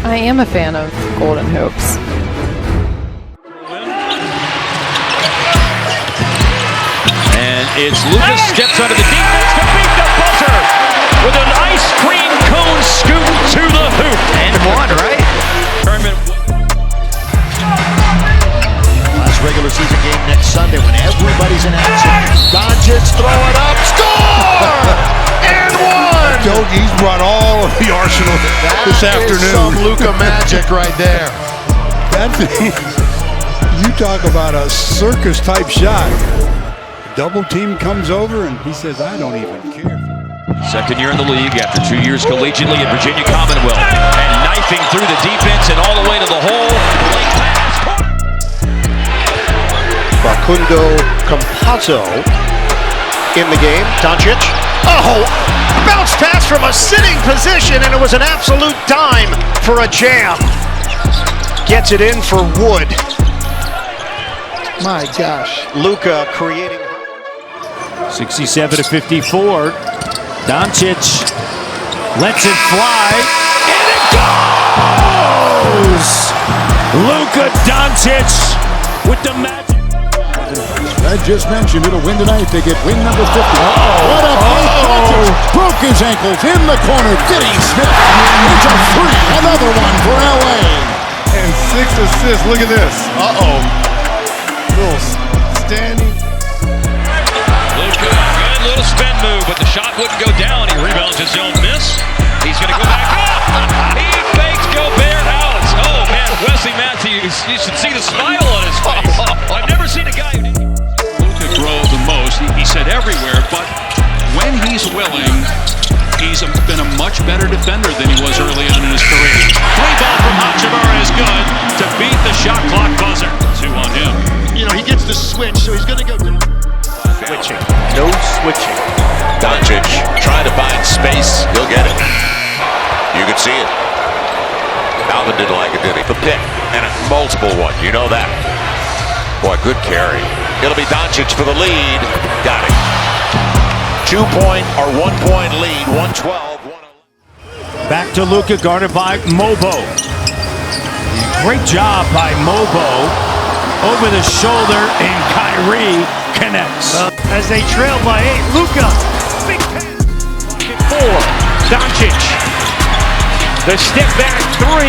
I am a fan of Golden Hoops. And it's Luka steps under the defense to beat the buzzer with an ice cream cone scoop to the hoop. And one, right? Last regular season game next Sunday when everybody's in action. Dončić'S throw it up, score! And one! He's brought all of the arsenal this afternoon. That is some Luka magic right there. You talk about a circus-type shot. Double team comes over and he says, I don't even care. Second year in the league after 2 years collegiately at Virginia Commonwealth. And knifing through the defense and all the way to the hole. Facundo Campazzo in the game. Dončić'S. Oh, bounce pass from a sitting position, and it was an absolute dime for a jam. Gets it in for Wood. My gosh. Luka creating. 67-54. Dončić'S lets it fly, and it goes! Luka Dončić'S with the magic. I just mentioned it'll win tonight. They get win number 50. What a Dončić'S broke his ankles in the corner. Finney-Smith. It's a free. Another one for LA. And 6 assists. Look at this. Little standing. Luka, good little spin move, but the shot wouldn't go down. He rebounds his own miss. He's going to go back up. He fakes Gobert out. Oh, man, Wesley Matthews, you should see the smile on his face. I've never seen a guy who didn't. Luka grow the most. He said everywhere, but when he's willing, he's been a much better defender than he was early on in his career. Three ball from Hachimura is good to beat the shot clock buzzer. 2 on him. You know, he gets the switch, so he's going to go. Switching. No switching. Dončić'S trying to find space. He'll get it. You can see it. Alvin didn't like it, did he? The pick and a multiple one. You know that. Boy, good carry. It'll be Dončić'S for the lead. Got it. 2-point or 1-point lead. 112. Back to Luka, guarded by Mobo. Great job by Mobo. Over the shoulder, and Kyrie connects. As they trail by 8, Luka. Big pass. 4. Dončić'S. The step back 3.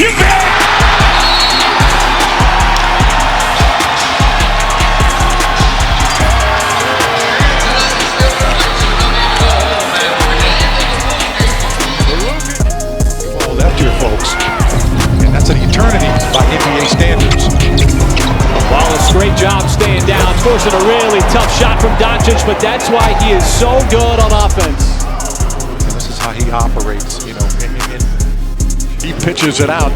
You bet! All that to your folks. And that's an eternity by NBA standards. Wallace, great job staying down, forcing a really tough shot from Dončić'S, but that's why he is so good on offense. And this is how he operates, you know. He pitches it out.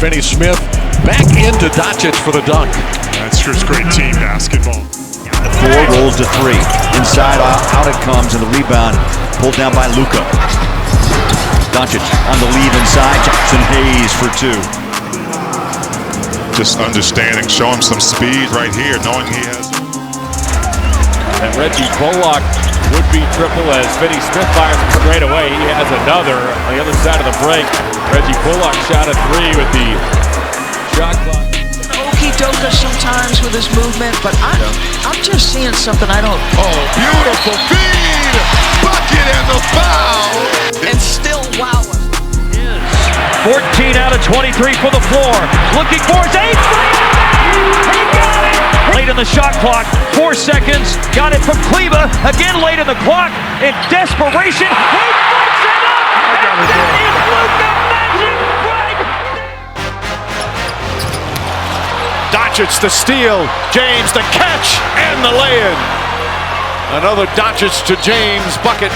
Finney-Smith back into Dončić'S for the dunk. That's just great team basketball. The 4 rolls to 3. Inside, out it comes, and the rebound pulled down by Luka. Dončić'S on the lead inside. Jackson Hayes for 2. Just understanding, show him some speed right here, knowing he has. And Reggie Bullock would be triple as Finney-Smith fires from straight away. He has another on the other side of the break. Reggie Bullock shot a 3 with the shot clock. Okey-doke sometimes with his movement, but I'm just seeing something I don't. Oh, beautiful feed! Bucket and the foul! And still wow. 14 out of 23 for the floor. Looking for his 8th. He got it! Late in the shot clock, 4 seconds. Got it from Kleba. Again late in the clock. In desperation, he puts it up! And that is Luka Magic right! Dončić'S the steal. James the catch and the lay-in. Another Dončić'S to James bucket.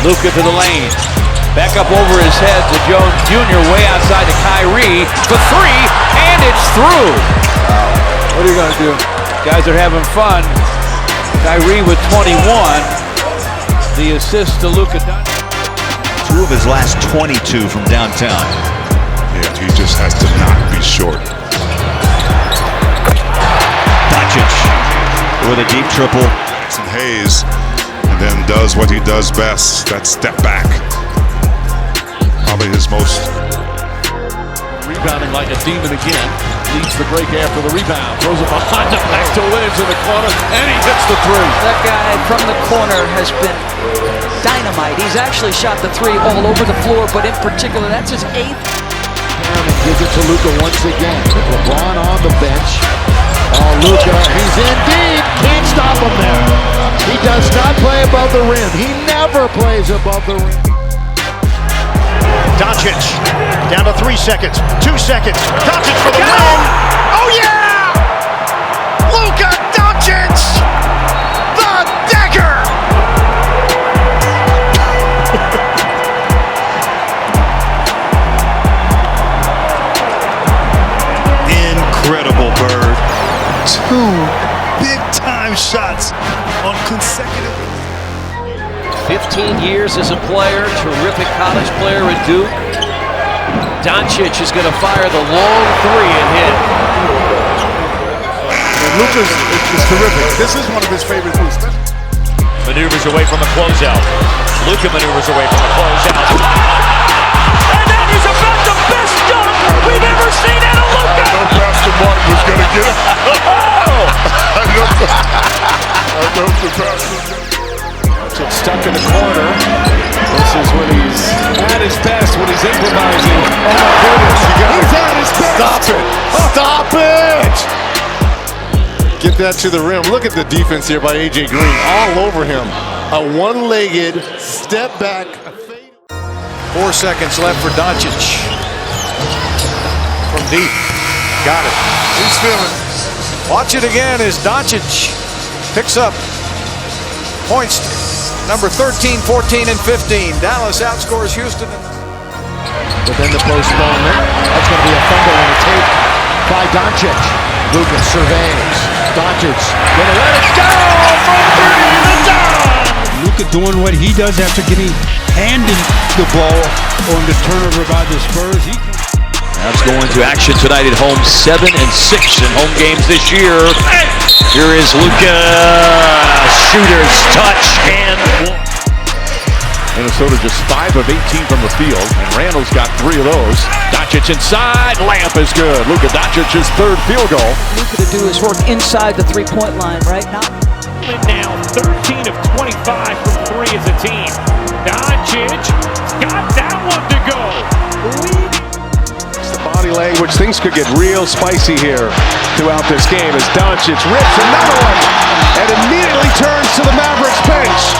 Luka to the lane. Back up over his head to Jones Jr. way outside to Kyrie for 3, and it's through. What are you going to do? Guys are having fun. Kyrie with 21. The assist to Luka Dončić'S. 2 of his last 22 from downtown. Yeah, he just has to not be short. Dončić'S with a deep triple. Jackson Hayes, and and does what he does best, that step back. Probably his most. Rebounding like a demon again. Leads the break after the rebound. Throws it behind him. Back to Williams in the corner. And he hits the three. That guy from the corner has been dynamite. He's actually shot the three all over the floor, but in particular, that's his 8th. Harriman gives it to Luka once again. LeBron on the bench. Oh, Luka, he's in deep. Can't stop him there. He does not play above the rim. He never plays above the rim. Dončić down to 3 seconds, 2 seconds. Dončić for the win. Oh yeah! Luka Dončić, the dagger. Incredible, Bird. 2 big-time shots on consecutive. 15 years as a player, terrific college player at Duke. Dončić is going to fire the long three and hit. Luka's is terrific. This is one of his favorite moves. Maneuvers away from the closeout. Luka maneuvers away from the closeout. And that is about the best dunk we've ever seen out of Luka. I know Pastor Martin was going to get it. I know the Pastor. Stuck in the corner. This is when he's at his best, when he's improvising. Oh my goodness, he's at his best. Stop it! Get that to the rim. Look at the defense here by A.J. Green. All over him. A one-legged step back. 4 seconds left for Dončić. From deep. Got it. He's feeling. Watch it again as Dončić picks up points. Number 13, 14, and 15. Dallas outscores Houston. But then the postponement. That's going to be a fumble and a take by Dončić. Luka surveys. Dončić going to let it go from 30 to down. Luka doing what he does after getting handed the ball on the turnover by the Spurs. That's going to action tonight at home. 7 and 6 in home games this year. Here is Luka. Shooter's touch and Minnesota just 5 of 18 from the field, and Randall's got 3 of those. Dončić inside, layup is good. Luka Dončić's 3rd field goal. Luka to do his work inside the 3-point line right now. Now 13 of 25 from 3 as a team. Dončić got that one to go. The body language, things could get real spicy here throughout this game as Dončić rips another one and immediately turns to the Mavericks bench.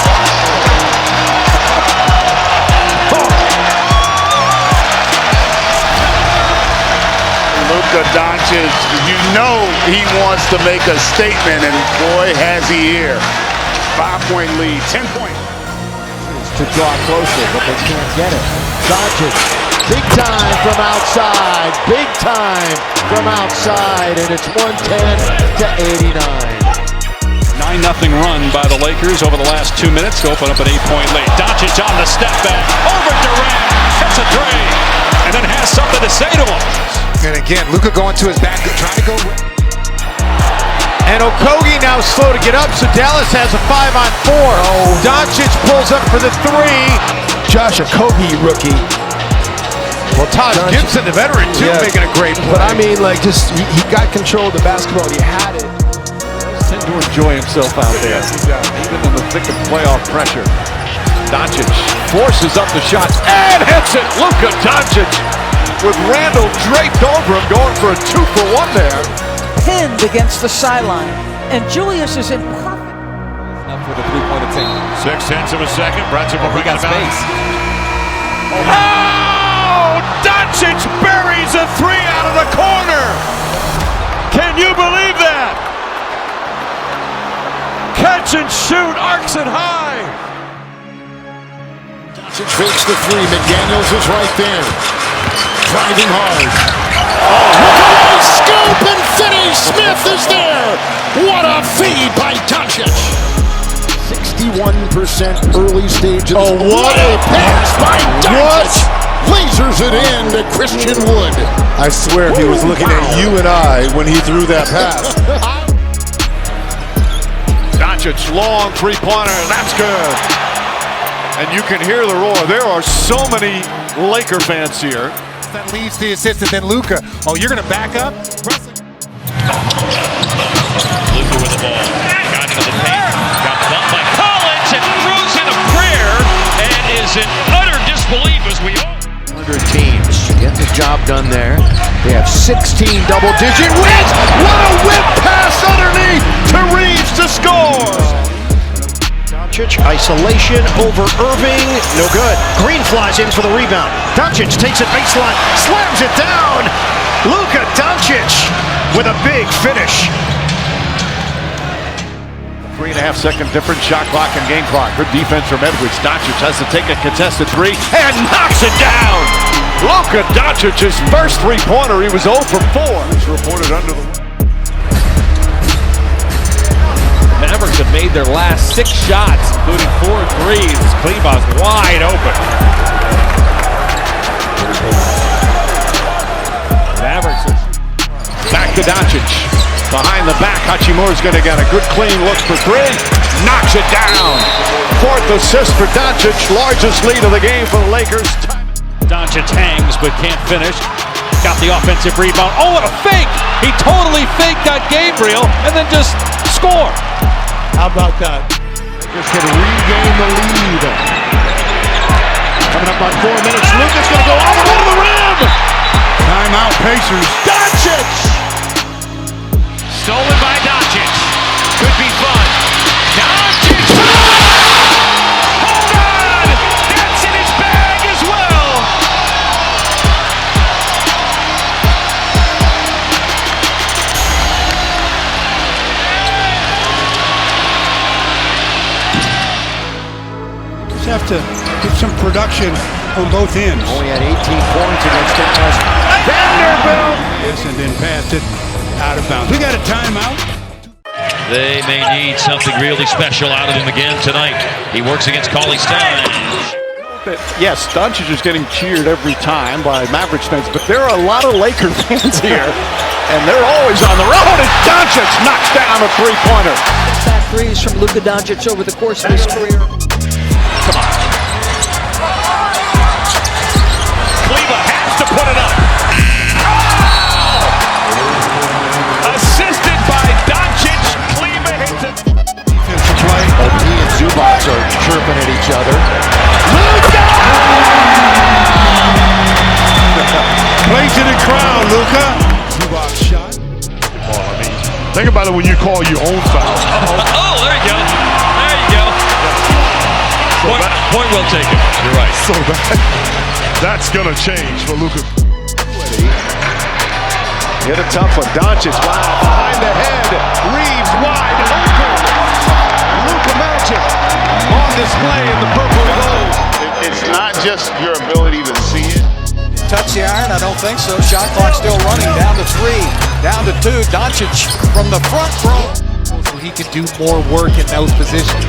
Luka Dončić, you know he wants to make a statement, and boy, has he here. 5-point lead, 10-point. To draw closer, but they can't get it. Dončić, big time from outside. Big time from outside, and it's 110 to 89. 9-0 run by the Lakers over the last 2 minutes to open up an 8-point lead. Dončić on the step back, over Durant, hits a three, and then has something to say to him. And again, Luka going to his back, trying to go. And Okogie now slow to get up, so Dallas has a 5-on-4. Dončić pulls up for the 3. Josh Okogie, rookie. Well, Todd Gibson, the veteran, too, making a great play. But I mean, like, just he got control of the basketball. He had it. Tend to enjoy himself out there, even in the thick of playoff pressure. Dončić forces up the shot and hits it. Luka Dončić with Randall draped over him, going for a 2-for-1 there. Pinned against the sideline, and Julius is in perfect. Up for the 3-point attempt. 6/10 of a second. Brunson will bring it back. Oh! Dončić buries a 3 out of the corner. Can you believe that? Catch and shoot, arcs it high. Dončić fakes the 3. McDaniels is right there. Driving hard. Oh, look away, scoop and finish. Smith is there. What a feed by Dončić. 61% early stage of the what a pass by Dončić. Lasers it in to Christian Wood. I swear he was looking at you and I when he threw that pass. Dončić Doncic, long three-pointer, that's good. And you can hear the roar. There are so many Laker fans here. That leads the assist, and then Luka. Oh, you're going to back up? Luka with the ball. Got into the paint. Got bumped by Collins and throws in a prayer and is in utter disbelief as we all. 100 teams get the job done there. They have 16 double-digit wins. What a whip pass underneath to Reeves to score. Doncic, isolation over Irving, no good. Green flies in for the rebound. Doncic takes it baseline, slams it down. Luka Doncic with a big finish. 3.5 second difference, shot clock and game clock. Good defense from Edwards. Doncic has to take a contested three and knocks it down. Luka Doncic's first three-pointer. He was 0 for 4. It's reported under the. Mavericks have made their last 6 shots, including 4 threes. Kleba's wide open. Mavericks Back to Doncic. Behind the back, Hachimura's going to get a good clean look for 3. Knocks it down. 4th assist for Doncic. Largest lead of the game for the Lakers. Dončić hangs but can't finish. Got the offensive rebound. Oh, what a fake! He totally faked that Gabriel and then just score. How about that? Lakers can regain the lead. Coming up on 4 minutes, Luka's going to go all the way to the rim. Timeout, Pacers. Doncic! Stolen by Dončić. Could be fun. Dončić! Hold on! That's in his bag as well! Just have to get some production on both ends. Only had 18 points against Dallas. Vanderbilt! Yes, and then passed it out of bounds. We got a timeout. They may need something really special out of him again tonight. He works against Cauley-Stein. Yes, Doncic is getting cheered every time by Mavericks fans, but there are a lot of Laker fans here, and they're always on the road, and Doncic knocks down a three-pointer. Back threes from Luka Doncic over the course of his career. Come on. Kleba has to put it up. Assisted by Dončić. Kleba hits it. Defensive play. He and Zubac are chirping at each other. Luka! Place in the crowd, Luka. Zubac shot. Well, I mean, think about it when you call your own foul. Oh, there you go. There you go. Point well taken. You're right. So that's going to change for Luka. Hit a tough one. Doncic, wow, behind the head. Reeves wide open. Luka Doncic on display in the purple and gold. It's not just your ability to see it. Touch the iron? I don't think so. Shot clock still running. Down to 3. Down to 2. Doncic from the front row. So he can do more work in those positions.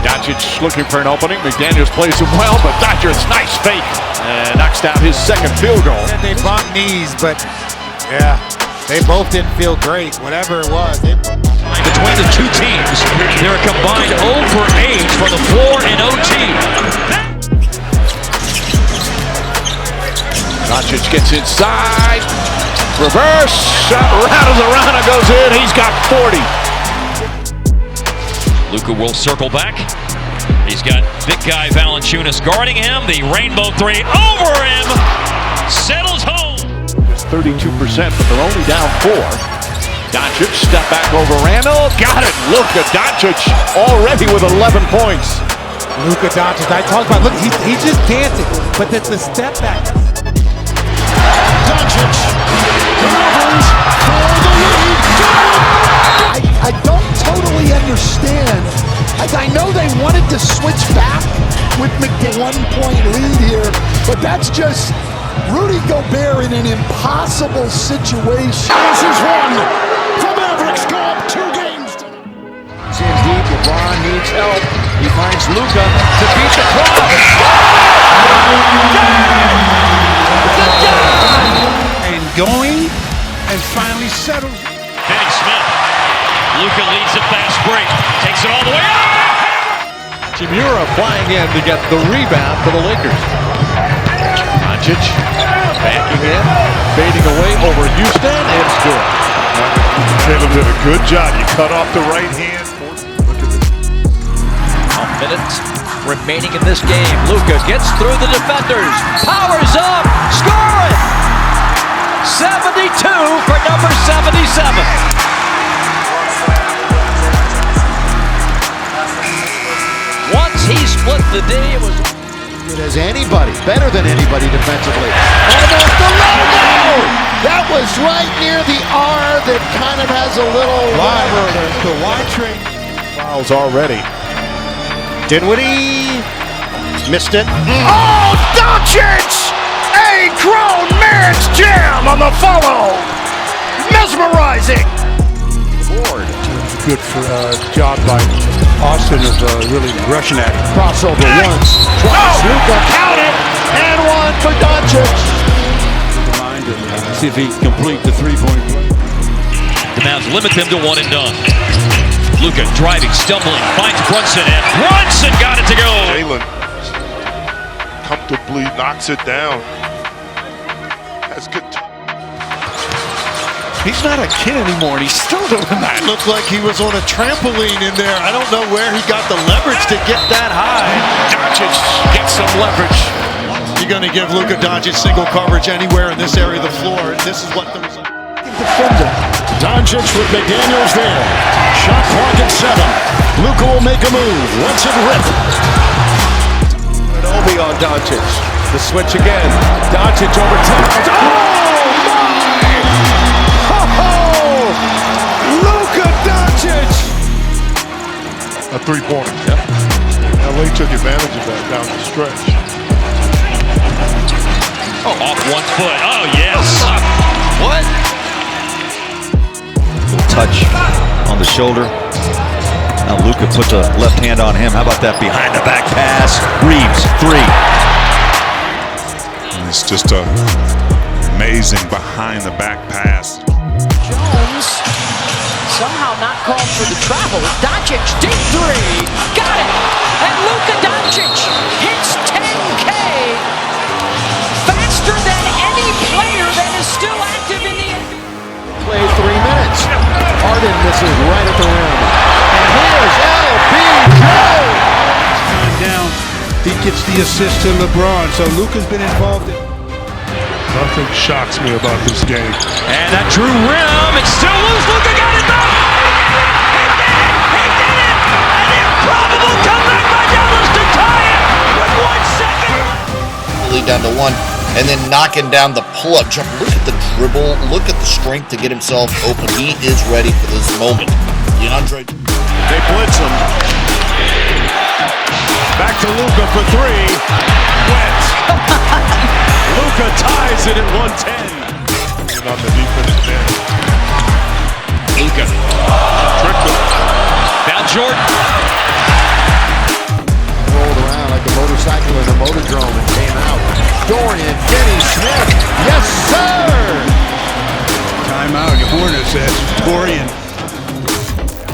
Doncic looking for an opening. McDaniels plays him well, but Doncic's nice fake. Knocks down his second field goal. And they bumped knees, but yeah, they both didn't feel great. Whatever it was. Between the two teams, they're a combined 0 for 8 for the floor in OT. Doncic gets inside. Reverse shot. Rattles around and goes in. He's got 40. Luka will circle back. He's got big guy Valanciunas guarding him. The rainbow 3 over him. Settles home. It's 32%, but they're only down 4. Doncic step back over Randall. Got it. Luka Doncic already with 11 points. Luka Doncic, I talked about, look, he's just dancing, but that's the step back. Doncic delivers for the lead. I don't totally understand. I know they wanted to switch back with the 1-point lead here, but that's just Rudy Gobert in an impossible situation. This is one. The Mavericks go up 2 games. It's in deep. LeBron needs help. He finds Luka to beat the crowd. And going and finally settles. Finney Smith. Luka leads a fast break. Takes Luka flying in to get the rebound for the Lakers. Doncic backing in, fading away over Houston. It's good. Taylor did a good job. You cut off the right hand. Look at this. A minute remaining in this game. Luka gets through the defenders. Powers up. Score it. 72 for number 77. Once he split the D, it was good as anybody, better than anybody defensively. Almost the logo! That was right near the R that kind of has a little Liver, the Y train. Fouls already. Dinwiddie missed it. Oh, Dončić! A grown man's jam on the follow. Mesmerizing. Board. Good for job by Austin of really rushing that. Crossover once, twice. Luka count it, and one for Dončić. See if he can complete the three-point play. the Mavs limit him to one and done. Luka driving, stumbling, finds Brunson, and Brunson got it to go. Jalen comfortably knocks it down. Has good. He's not a kid anymore, and he's still doing that. Looked like he was on a trampoline in there. I don't know where he got the leverage to get that high. Dončić gets some leverage. You're going to give Luka Dončić single coverage anywhere in this area of the floor. This is what the result. Dončić with McDaniels there. Shot clock at 7. Luka will make a move. Let's it rip. Obi on Dončić. The switch again. Dončić over top. Oh! Luka Dončić! A three-pointer. Yep. LA took advantage of that down the stretch. Oh, off 1 foot. Oh, yes. What? Little touch on the shoulder. Now Luka puts a left hand on him. How about that behind the back pass? Reeves, 3. It's just a amazing behind the back pass. Jones somehow not called for the travel. Dončić, deep three, got it! And Luka Dončić hits 10K faster than any player that is still active in the NBA. Play 3 minutes. Harden misses right at the rim. And here's LBJ! Time down, he gets the assist to LeBron, so Luka's been involved in. Nothing shocks me about this game. And that drew rim. It's still loose. Luka got it back. He did it. An improbable comeback by Dallas to tie it with 1 second. Lead down to 1, and then knocking down the pull-up jump. Look at the dribble. Look at the strength to get himself open. He is ready for this moment. DeAndre. They blitz him. Back to Luka for 3. Wet. Luka ties it at 110. On the defensive end. Luka. Now Jordan. Rolled around like a motorcycle in a motordrome and came out. Dorian Finney-Smith. Yes, sir! Timeout, Horner says. Dorian.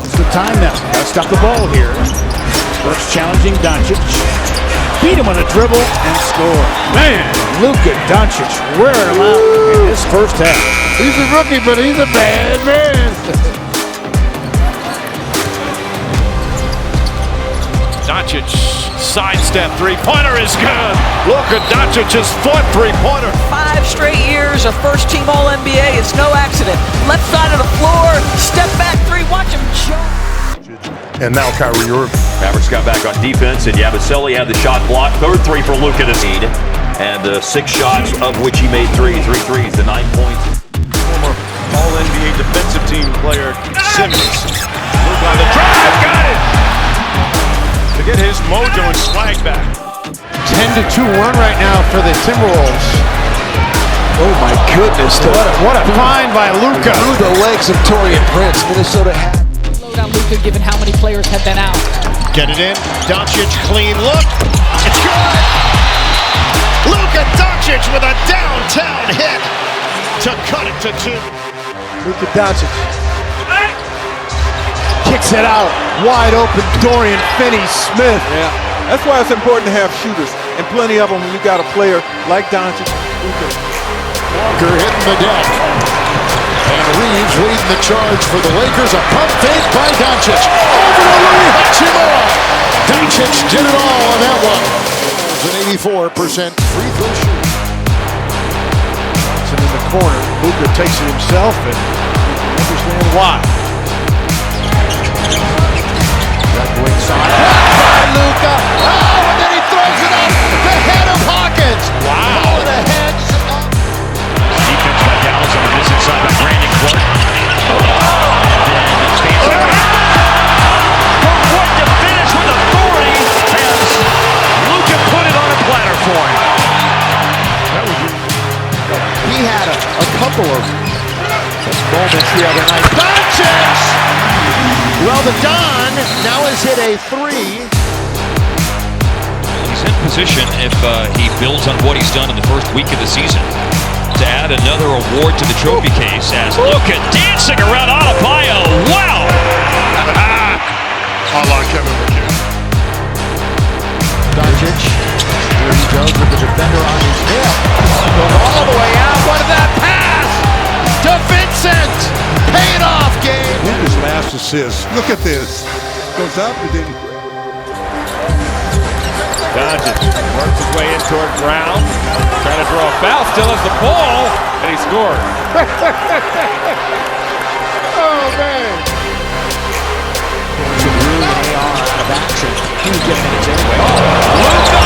It's the time now. Gotta stop the ball here. First challenging Dončić. Beat him on a dribble and score. Man, Luka Dončić wearing him out in this first half. He's a rookie, but he's a bad man. Dončić sidestep three-pointer is good. Luka Dončić's fourth three-pointer. 5 straight years of first-team All-NBA. It's no accident. Left side of the floor, step back 3. Watch him jump. And now Kyrie Irving. Mavericks got back on defense, and Yabusele had the shot blocked. Third 3 for Luka to lead, and 6 shots, of which he made 3 threes, the 9 points. Former All-NBA defensive team player Simmons. Luka on the drive, got it! To get his mojo and swag back. 10-2 run right now for the Timberwolves. Oh my goodness! What a find by Luka. Through the legs of Taurean Prince, Minnesota had. On Luka, given how many players have been out. Get it in. Dončić, clean look. It's good. Luka Dončić with a downtown hit to cut it to 2. Luka Dončić kicks it out. Wide open. Dorian Finney-Smith. Yeah. That's why it's important to have shooters, and plenty of them when you got a player like Dončić. Walker hitting the deck. And Reeves leading the charge for the Lakers. A pump fake by Dončić. Over to Rui Hachimura. Dončić did it all on that one. It's an 84% free throw shoot. Johnson in the corner. Luka takes it himself, and you can understand why. That wing side. By Luka. Oh, and then he throws it up the head of Hawkins. Wow. Oh, the head. Defense by Dallas on the missing side by Brandon Clark. From what to finish with authority as Luka put it on a platter for him. He had a couple of moments the other night. Dončić! Well, the Don now has hit a three. He's in position if he builds on what he's done in the first week of the season to add another award to the trophy case as Luka dancing around Adebayo. Wow! I like Kevin McHale. Dončić, here he goes with the defender on his hip. Goes all the way out. What is that pass? To Vincent! Pay it off, Gabe! Luka's last assist. Look at this. Goes up and then... Dončić works his way in toward Brown. Trying to draw a foul. Still has the ball. And he scored. Oh, man. Really, they are out of action. He was getting minutes anyway. Luka!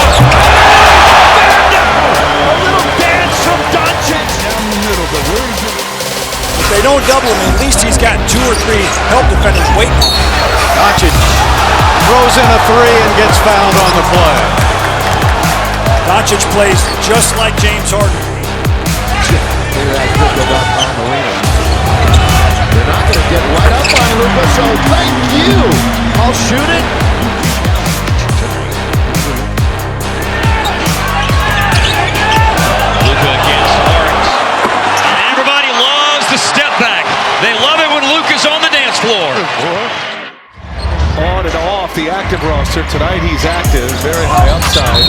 A little dance from Dončić. Down the middle, but where is it? If they don't double him, at least he's got 2 or 3 help defenders waiting on him. Dončić throws in a three and gets fouled on the play. Dončić plays just like James Harden. They're not going to get right up on Luka, so thank you. I'll shoot it. Luka against Starks. Everybody loves the step back. They love it when Luka's on the dance floor. On and off the active roster. Tonight he's active, very high upside.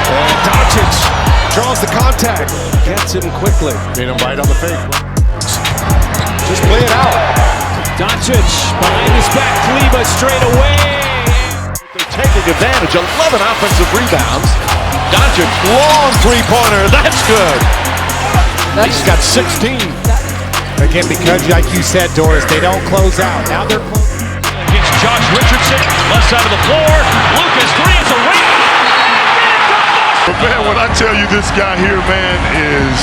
And Dončić draws the contact. Gets him quickly. Made him right on the fake. Just play it out. Dončić behind his back. Kleber straight away. They're taking advantage. 11 offensive rebounds. Dončić, long three-pointer. That's good. He's got 16. Again, because like you said, Doris, they don't close out. Now they're Against Josh Richardson, left side of the floor. Luka's three is a ring. But man, when I tell you this guy here, man, is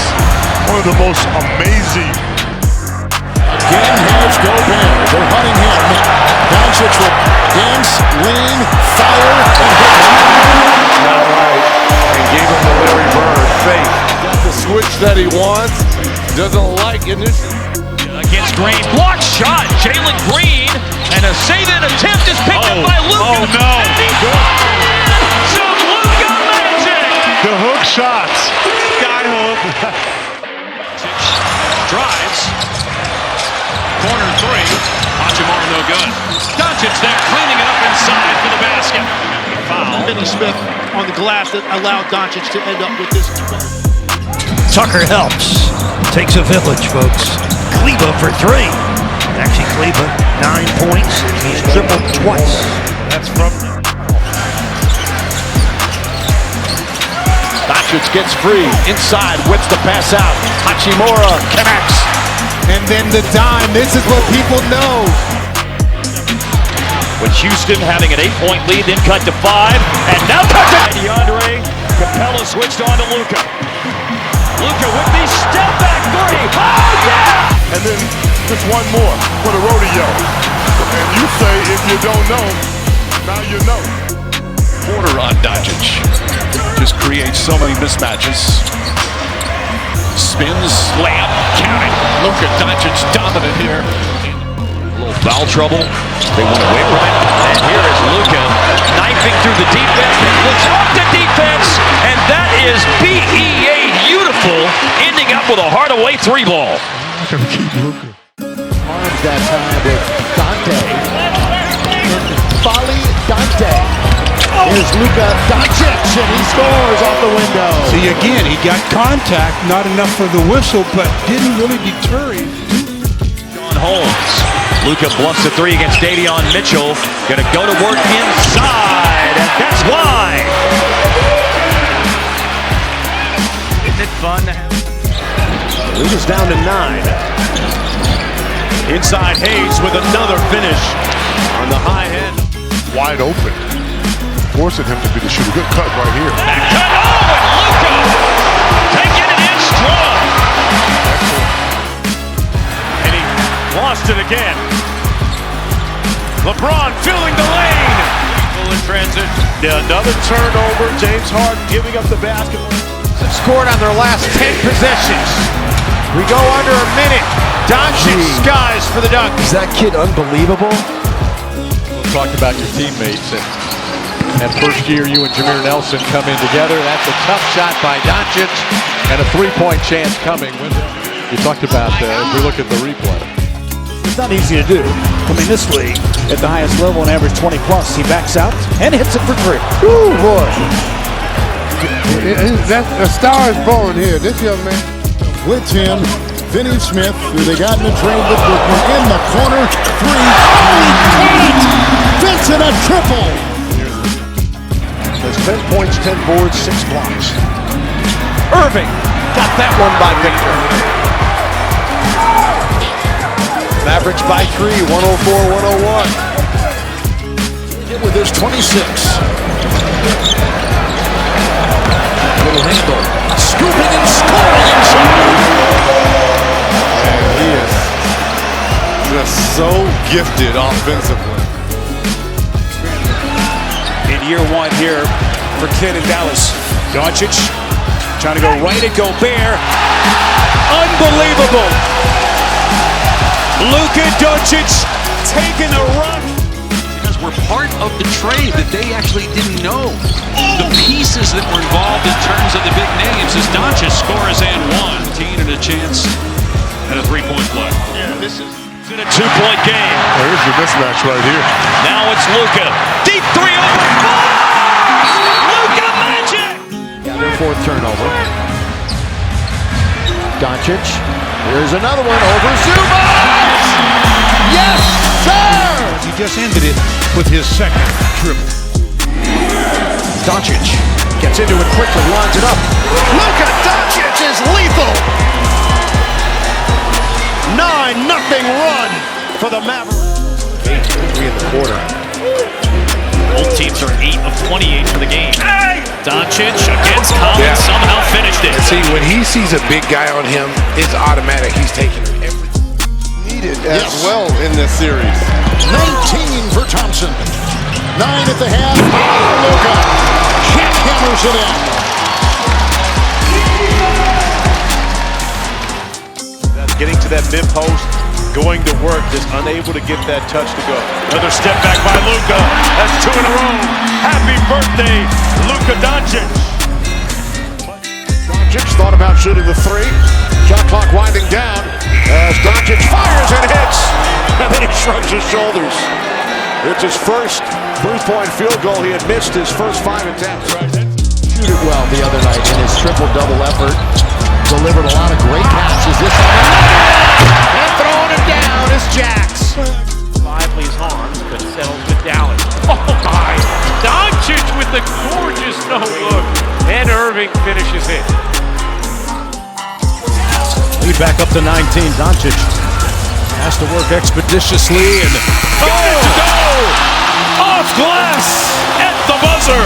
one of the most amazing. Again, here's Gobert. They're hunting him. Dončić will dance, lean, fire, and hit. Not right. And gave him the Larry Bird fake. Got the switch that he wants. Doesn't like it. Against Green, block shot. Jalen Green, and a save-in attempt is picked up by Luka. Oh no! Some Luka magic. The hook shots. Sky hook. Drives. Corner three. Hachimura no good. Dončić there, cleaning it up inside for the basket. Foul. Finney Smith on the glass that allowed Dončić to end up with this. Tucker helps. Takes a village, folks. Kleber for 3. Actually, Kleber, 9 points. He's tripled twice. That's from... Dončić gets free. Inside, whips the pass out. Hachimura connects. and then the dime. This is what people know. With Houston having an 8-point lead, then cut to 5, and now cut to DeAndre. Capella switched on to Luka. Luka with the step back three. Oh yeah! And then just one more for the rodeo. And you say if you don't know, now you know. Quarter on Dončić. Just creates so many mismatches. Spins, slam, counting. Luka Dončić dominant here. A little foul trouble. They went away from it. And here is Luka knifing through the defense. And looks off the defense. And that is BEA beautiful. Ending up with a hard-away 3-ball. Arms that time with Dante. And Folly Dante. Oh! Here's Luka Dončić, and he scores off the window. See, again, he got contact, not enough for the whistle, but didn't really deter him. Sean Holmes. Luka bluffs a three against Davion Mitchell. Gonna go to work inside, and that's why. Isn't it fun to have? Luka's down to 9. Inside Hayes with another finish on the high end. Wide open, forcing him to be the shooter. Good cut right here. That cut, and Luka taking it in strong. And he lost it again. LeBron filling the lane. In transit. Yeah, another turnover. James Harden giving up the basketball. Scored on their last 10 possessions. We go under a minute. Dončić skies for the dunk. Is that kid unbelievable? We'll talk about your teammates. And that first year you and Jameer Nelson come in together. That's a tough shot by Dončić and a three-point chance coming. You talked about if we look at the replay. It's not easy to do. I mean, this league at the highest level and average 20 plus. He backs out and hits it for 3. Ooh, boy. A star is born here. This young man. Blitz him. Finney Smith, who they got in the trade with Brooklyn, in the corner. 3. Oh, he can't! Vincent, a triple! That's 10 points, 10 boards, 6 blocks. Irving got that one by Victor. Mavericks by 3, 104-101. With his 26. Little handle. Scooping and scoring and shooting. He is just so gifted offensively. In year 1 here for Ken in Dallas. Dončić trying to go right at Gobert. Unbelievable. Luka Dončić taking a run. Because we're part of the trade that they actually didn't know. The pieces that were involved in terms of the big names as Dončić scores and 1. And a chance at a 3-point play. Yeah, this is in a 2-point game. Here's your mismatch right here. Now it's Luka. Deep 3 over 4. Luka magic. Yeah, their 4th turnover. Dončić. Here's another one over Zubas. Yes, sir. He just ended it with his 2nd dribble. Dončić gets into it quickly, lines it up. Luka Dončić is lethal. 9-0 run for the Mavericks. 8-3 in the quarter. Both teams are 8 of 28 for the game. Dončić against Collins somehow finished it. See, when he sees a big guy on him, it's automatic. He's taking everything needed as well in this series. 19 for Thompson. 9 at the half. Luka hammers it in. Getting to that mid-post, going to work, just unable to get that touch to go. Another step back by Luka. That's 2 in a row. Happy birthday, Luka Dončić. Dončić thought about shooting the 3. Shot clock winding down as Dončić fires and hits. And then he shrugs his shoulders. It's his first 3-point field goal. He had missed his first 5 attempts. Shoot it well the other night in his triple-double effort. Delivered a lot of great passes this time. And throwing it down is Jax. Lively's arms, but settles with Dallas. Oh my! Dončić with the gorgeous no-look. And Irving finishes it. Lead back up to 19. Dončić has to work expeditiously and Go! Off glass at the buzzer.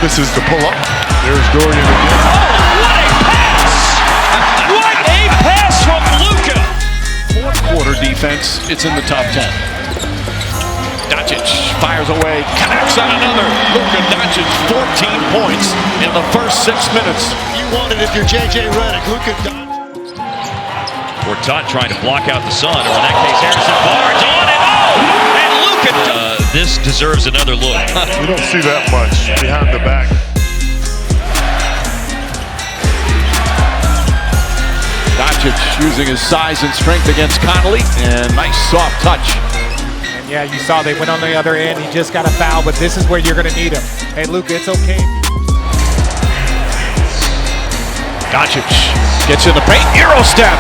This is the pull-up. There's Dorian again. Oh, what a pass! What a pass from Luka! 4th quarter defense, it's in the top 10. Dončić fires away, connects on another. Luka Dončić, 14 points in the first 6 minutes. You want it if you're J.J. Redick. Luka Dončić. Gortat trying to block out the sun, or in that case, Harrison Barnes on it. Oh! And Luka. This deserves another look. You don't see that much behind the back. Dončić using his size and strength against Connolly, and nice soft touch. And yeah, you saw they went on the other end. He just got a foul, but this is where you're going to need him. Hey, Luka, it's okay. Doncic gets in the paint, Euro step.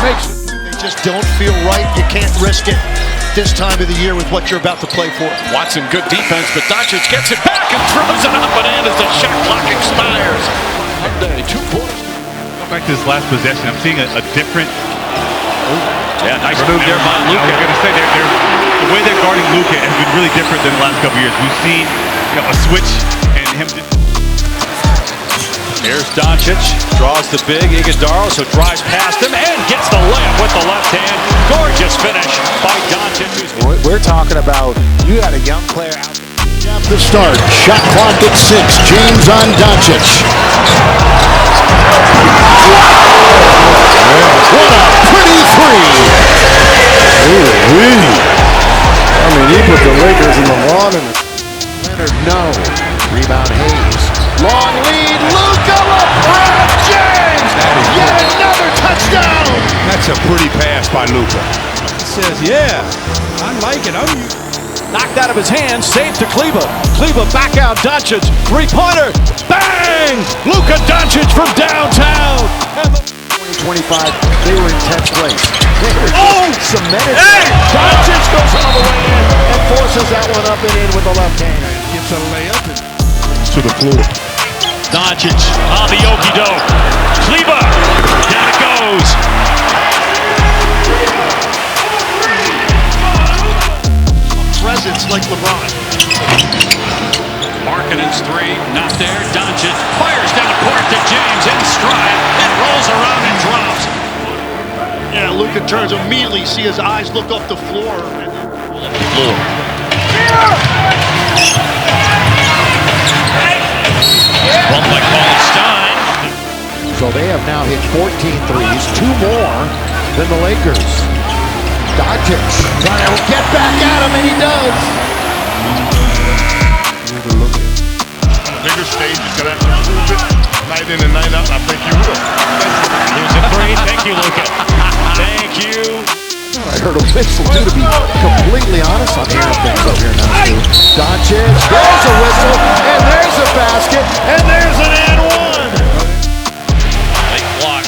Makes it. They just don't feel right. You can't risk it this time of the year with what you're about to play for. Watson, good defense, but Doncic gets it back and throws it up and in as the shot clock expires. Monday, 2 points. Go back to this last possession. I'm seeing a different. Yeah, nice move there by Luka. I was going to say, the way they're guarding Luka has been really different than the last couple of years. We've seen a switch and him. Here's Dončić, draws the big Iguodala, so drives past him and gets the layup with the left hand. Gorgeous finish by Dončić. We're talking about, you got a young player out there. At the start, shot clock at 6. James on Dončić. What a pretty three! Ooh-wee. I mean, he put the Lakers in the lawn and Leonard, no. Rebound Hayes. Long lead, Luka, LeBron James! Yet another touchdown! That's a pretty pass by Luka. He says, yeah, I like it. Knocked out of his hands, saved to Kleber. Kleber back out, Dončić, three-pointer, bang! Luka Dončić from downtown. 20-25, they were in 10th place. Cemented. Hey! Dončić goes all the way in and forces that one up and in with the left hand. Gets a layup To the floor. Dončić on the okey-doke. Kleber, down it goes. Presence like LeBron. Markkanen's three, not there. Dončić fires down the court to James in stride. It rolls around and drops. Yeah, Luka turns immediately, see his eyes look up the floor. Bumped by Colin Stein. So they have now hit 14 threes, 2 more than the Lakers. Dončić trying to get back at him, and he does. bigger stage. He's going to have to prove it night in and night out. I think you will. Here's a three. Thank you, Luka. Thank you. I heard a whistle, too, to be completely honest. I'm hearing things up here now, too. Dončić, there's a whistle, and there's a basket, and there's an and one. Late block.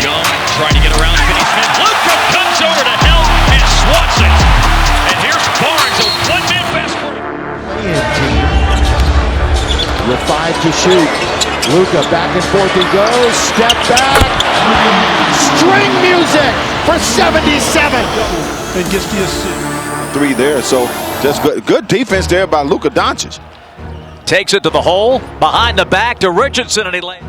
Young trying to get around Finney Smith. Luka comes over to help and swats it. And here's Barnes, a one-man best for with 5 to shoot. Luka back and forth he goes. Step back. String music for 77. And gets the assist. 3 there, so just good defense there by Luka Dončić. Takes it to the hole, behind the back to Richardson, and he lands.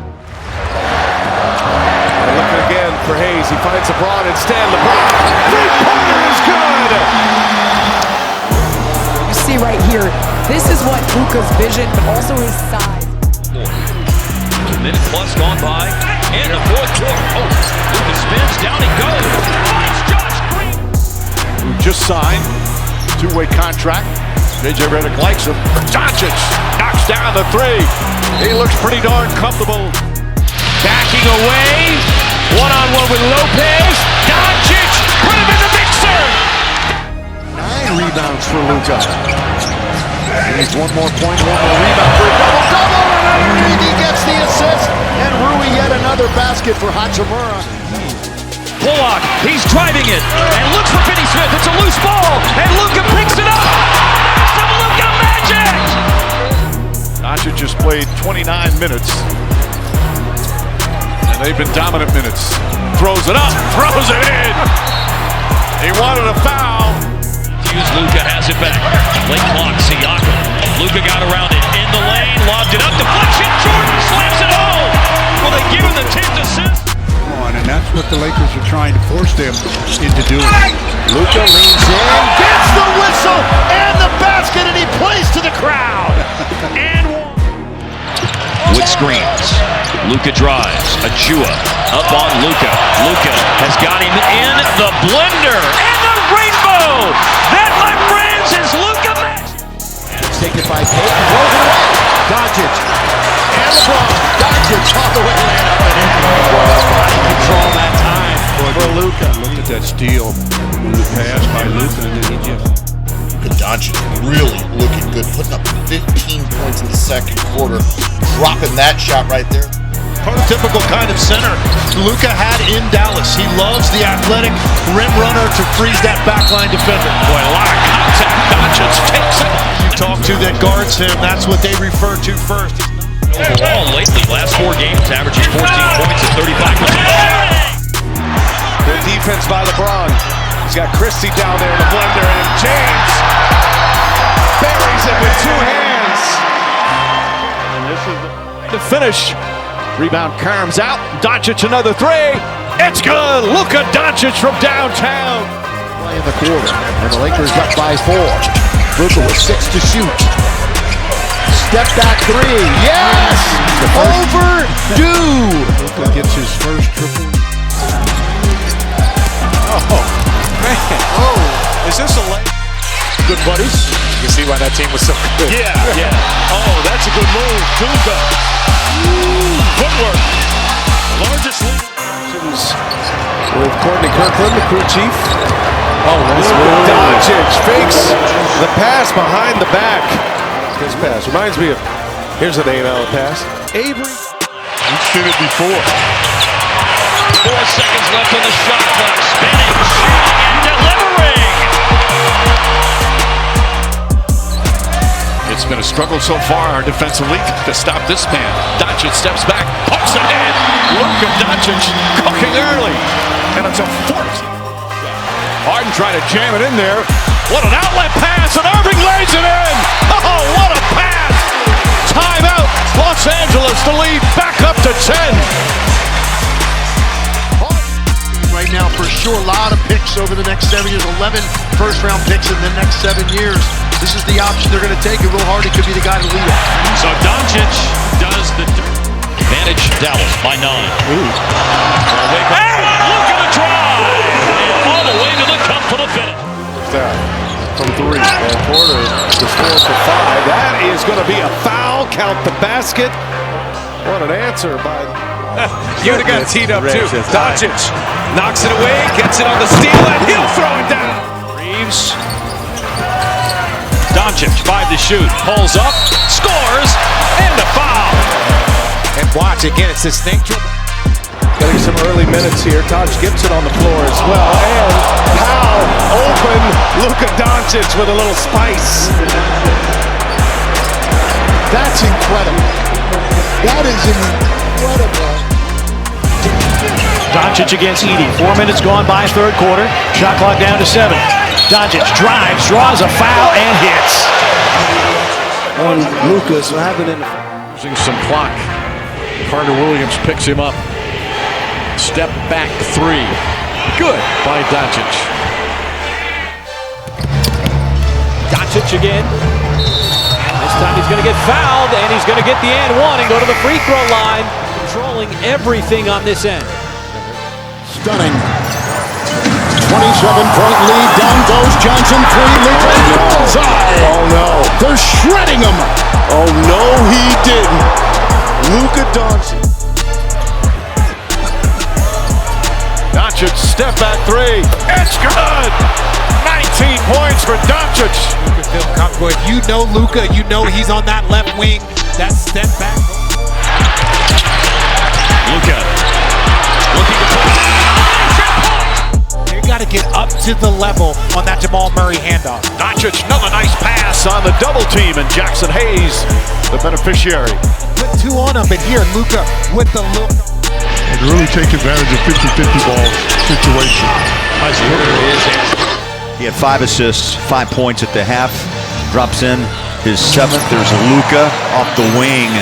Looking again for Hayes. He finds LeBron instead. LeBron, three-pointer is good. You see right here, this is what Luka's vision, but also his size. A minute plus gone by, and the fourth quarter. Oh, Luka spins, down he goes. Finds Josh Green. Who just signed a 2-way contract. JJ Redick likes him. Dončić knocks down the 3. He looks pretty darn comfortable. Backing away, one-on-one with Lopez. Dončić, put him in the mixer. 9 rebounds for Luka. He needs 1 more point, 1 more rebound for a double-double, and he gets the assist. And Rui yet another basket for Hachimura. Bullock, he's driving it, and looks for Finney Smith. It's a loose ball, and Luka picks it up. Some Luka magic. Dončić just played 29 minutes. They've been dominant minutes. Throws it up, throws it in. He wanted a foul. Luka has it back. Late clock, Siakam. Luka got around it in the lane, lobbed it up, deflection. Jordan slams it home. Will they give him the 10th assist? And that's what the Lakers are trying to force them into doing. Luka leans in, gets the whistle and the basket, and he plays to the crowd. And with screens. Luka drives. Achua up on Luka. Luka has got him in the blender. And the rainbow! That, my friends, is Luka Magic. It's taken by Payton. Throws it away. Dončić. And LeBron. Dončić all the way in. Up and in. Body control that time. for Luka. Look at that steal. The pass by Luka, and then he just... Dončić really looking good, putting up 15 points in the second quarter, dropping that shot right there. Prototypical kind of center Luka had in Dallas. He loves the athletic rim runner to freeze that backline defender. Boy, a lot of contact. Dončić takes it. You talk to that guards him, that's what they refer to first. Overall, lately, last 4 games, averages 14 points at 35%. Good defense by LeBron. He's got Christie down there in the blender, and James buries it with 2 hands. And this is the finish. Rebound, Carms out. Dončić another 3. It's good. Luka Dončić from downtown. Play in the quarter, and the Lakers up by 4. Luka with 6 to shoot. Step back 3. Yes! Overdue. Luka gets his first triple. Oh, man. Oh, is this a Good buddies. You can see why that team was so good. Yeah. Oh, that's a good move. Luka. Footwork. Largest lead. With Courtney Kirkland, the crew chief. Oh, that's good. Dončić fakes the pass behind the back. This pass reminds me of, here's an 8-hour pass. Avery. We've seen it before. 4 seconds left on the shot clock. Spinning, shooting, and delivering. It's been a struggle so far, our defensive league, to stop this man. Dončić steps back, pumps it in. Luka Dončić cooking early. And it's a force. Harden trying to jam it in there. What an outlet pass, and Irving lays it in. Oh, what a pass. Timeout. Los Angeles, the lead back up to 10. Right now, for sure, a lot of picks over the next 7 years. 11 first-round picks in the next 7 years. This is the option they're going to take, and Will Hardy could be the guy to lead it. So Dončić does the advantage. Dallas by 9. Hey, look at the drive! And all the way to the cup for the finish. From 3. And Porter is 4 for 5. That is going to be a foul. Count the basket. What an answer by... You would have got teed up too. Dončić knocks it away, gets it on the steal, and he'll throw it down. Reeves. Dončić, 5 to shoot. Pulls up, scores, and the foul. And watch, again, it's this thing. Getting some early minutes here. Taj Gibson on the floor as well. And how open Luka Dončić with a little spice. That's incredible. That is incredible. Dončić against Edey. 4 minutes gone by, third quarter. Shot clock down to 7. Dončić drives, draws a foul, and hits. On Lucas, using some clock. Carter Williams picks him up. Step back 3. Good by Dončić. Dončić again. This time he's going to get fouled, and he's going to get the and one and go to the free throw line. Controlling everything on this end. Stunning. 27-point lead. Down goes Johnson. 3. Luka. Bullseye. Oh no. They're shredding him. Oh no, he didn't. Luka Dončić. Dončić step back 3. It's good. 19 points for Dončić. Luka feel comfortable. If you know Luka, you know he's on that left wing. That step back. Luka looking to push. They got to get up to the level on that Jamal Murray handoff. Dončić, another nice pass on the double team, and Jackson Hayes, the beneficiary. Put 2 on him, but here Luka with the look. And really take advantage of 50-50 ball situation. He had 5 assists, 5 points at the half. Drops in his 7th. There's Luka off the wing.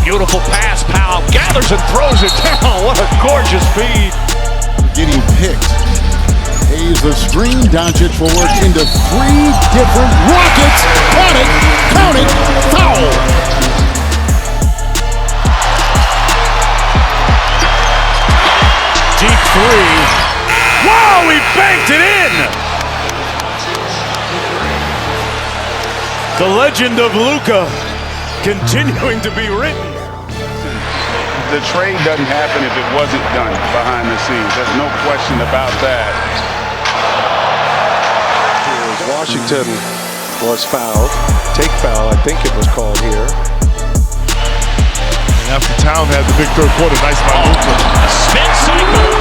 Beautiful pass, Powell gathers and throws it down. What a gorgeous feed. Getting picked. Hayes the screen. Dončić will work into 3 different rockets. Counting, foul. Deep 3. Wow, he banked it in. The legend of Luka continuing to be written. the trade doesn't happen if it wasn't done behind the scenes. There's no question about that. Washington was fouled. Take foul, I think it was called here. And after Town had the big third quarter, nice by Luka. Spin cycle.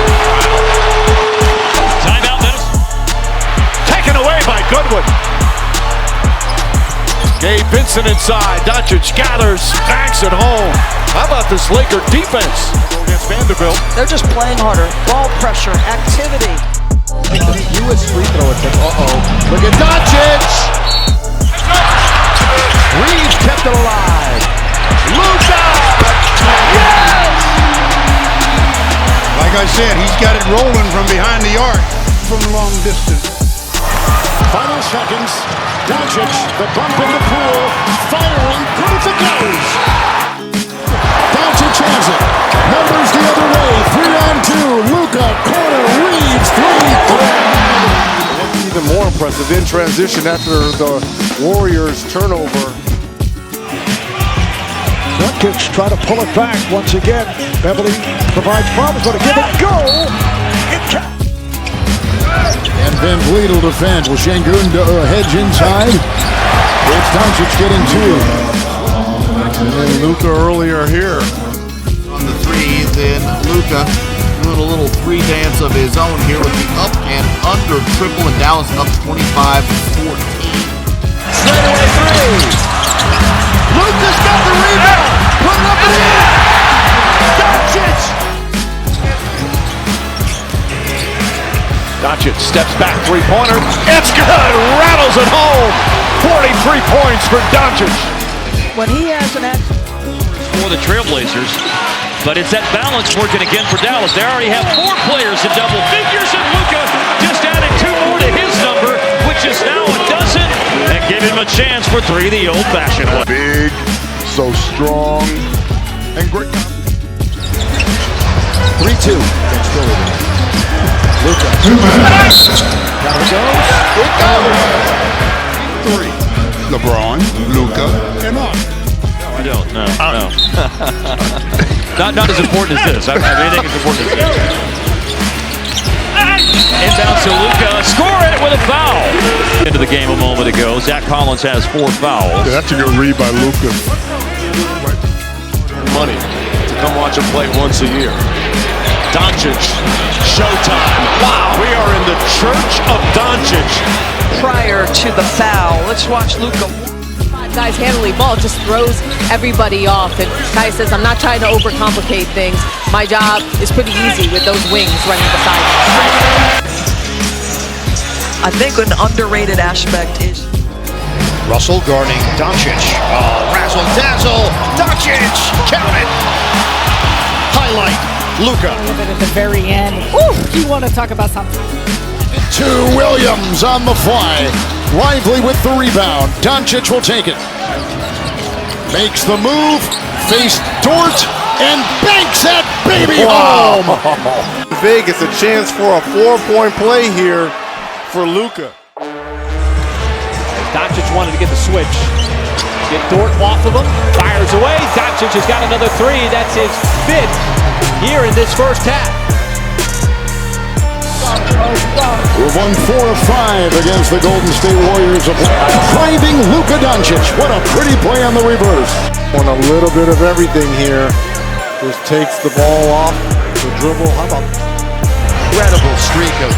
Timeout, Minnesota. Taken away by Goodwin. Gabe Vincent inside. Dončić gathers, banks it home. How about this Laker defense? Against Vanderbilt. They're just playing harder. Ball pressure, activity. U.S. free throw attempt. Look at Dončić. Reeves kept it alive. Luka. Yes! Like I said, he's got it rolling from behind the arc from long distance. Final seconds. Dončić, the bump in the pool, firing, good as it goes. Dončić has it. Numbers the other way. 3-on-2. Luka, corner, Reeves, three. Even more impressive in transition after the Warriors turnover. Dončić try to pull it back once again. Beverly provides problems, but a give it go. And Van Vliet will defend. Will Şengün hedge inside? It's Dončić getting two. And then Luka earlier here. On the three, then Luka doing a little three dance of his own here with the up and under triple, and Dallas up 25-14. Straightaway three. Luka's got the rebound. Put it up and in. Dončić. Dončić steps back, three-pointer. It's good. Rattles it home. 43 points for Dončić. When he has an For the Trailblazers, but it's that balance working again for Dallas. They already have 4 players in double figures, and Luka just added 2 more to his number, which is now a dozen, and give him a chance for 3 the old-fashioned way. Big, so strong, and great. 3-2. Luka. Down it goes. It goes. 3. LeBron, Luka, and on. I don't. No. not as important as this. I don't have anything as important as this. Inbounds to Luka, scoring it with a foul. Into the game a moment ago. Zach Collins has 4 fouls. Yeah, that's a good read by Luka. Money to come watch him play once a year. Dončić, showtime. Wow, we are in the church of Dončić. prior to the foul. Let's watch Luka. Guys handling ball just throws everybody off, and Kai says, I'm not trying to overcomplicate things. My job is pretty easy with those wings running beside me. I think an underrated aspect is Russell guarding Dončić. Razzle dazzle. Dončić. Count it. Highlight. Luka. At the very end. Woo, you want to talk about something. To Williams on the fly. Lively with the rebound. Dončić will take it. Makes the move. Faced Dort. And banks that baby home. Vegas a chance for a 4-point play here for Luka. Dončić wanted to get the switch. Get Dort off of him. Fires away. Dončić has got another 3. That's his 5th here in this first half. We've won 4 of 5 against the Golden State Warriors. Driving Luka Dončić. What a pretty play on the reverse. On a little bit of everything here. Just takes the ball off the dribble. How about Incredible streak of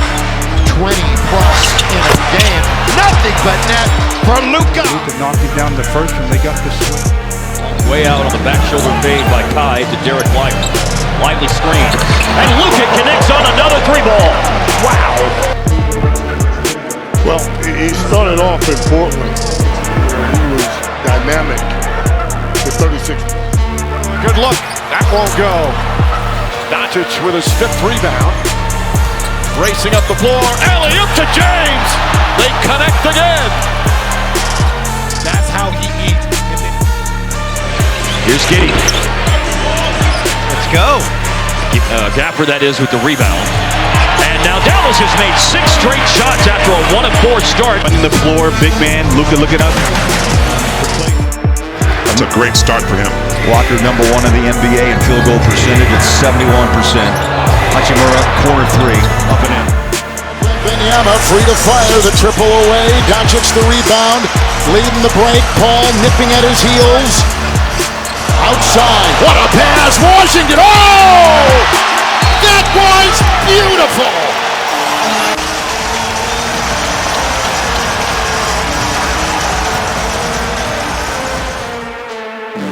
20 plus in a game. Nothing but net for Luka. Luka knocked him down the first one. They got the swing. Way out on the back shoulder fade by Kai to Derek Lively. Lively screen. And Luka connects on another 3-ball. Wow. Well, he started off in Portland. He was dynamic with 36. good look? That won't go. Dončić with his 5th rebound. Racing up the floor. Alley-oop to James. They connect again. That's how he eats. Here's Giddey. Let's go. Gaffer, that is, with the rebound. And now Dallas has made 6 straight shots after a 1 of 4 start. Running the floor, big man. Luka looking up. That's a great start for him. Blocker #1 in the NBA in field goal percentage at 71%. Hachimura, corner three, up and in. Wembanyama free to fire, the triple away. Dončić the rebound, leading the break. Paul nipping at his heels. Outside, what a pass, Washington! Oh! That was beautiful!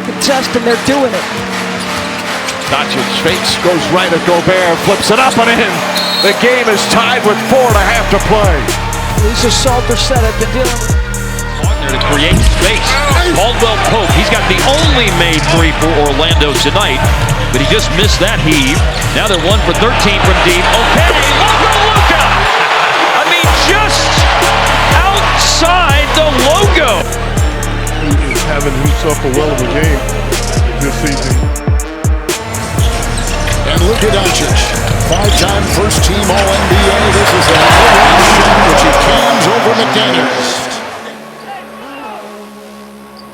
Contest, and they're doing it. Dončić fakes, goes right at Gobert, flips it up and in. The game is tied with 4.5 to play. Lisa Salter said I've been dealing with there to create space. Caldwell Pope, he's got the only made three for Orlando tonight, but he just missed that heave. Now they're 1 for 13 from deep. Okay, over Luka! I mean, just outside the logo. He's having himself a well of a game this season. And Luka Dončić, 5-time first-team All-NBA. This is the number 1 shot, which he cams over McDaniels.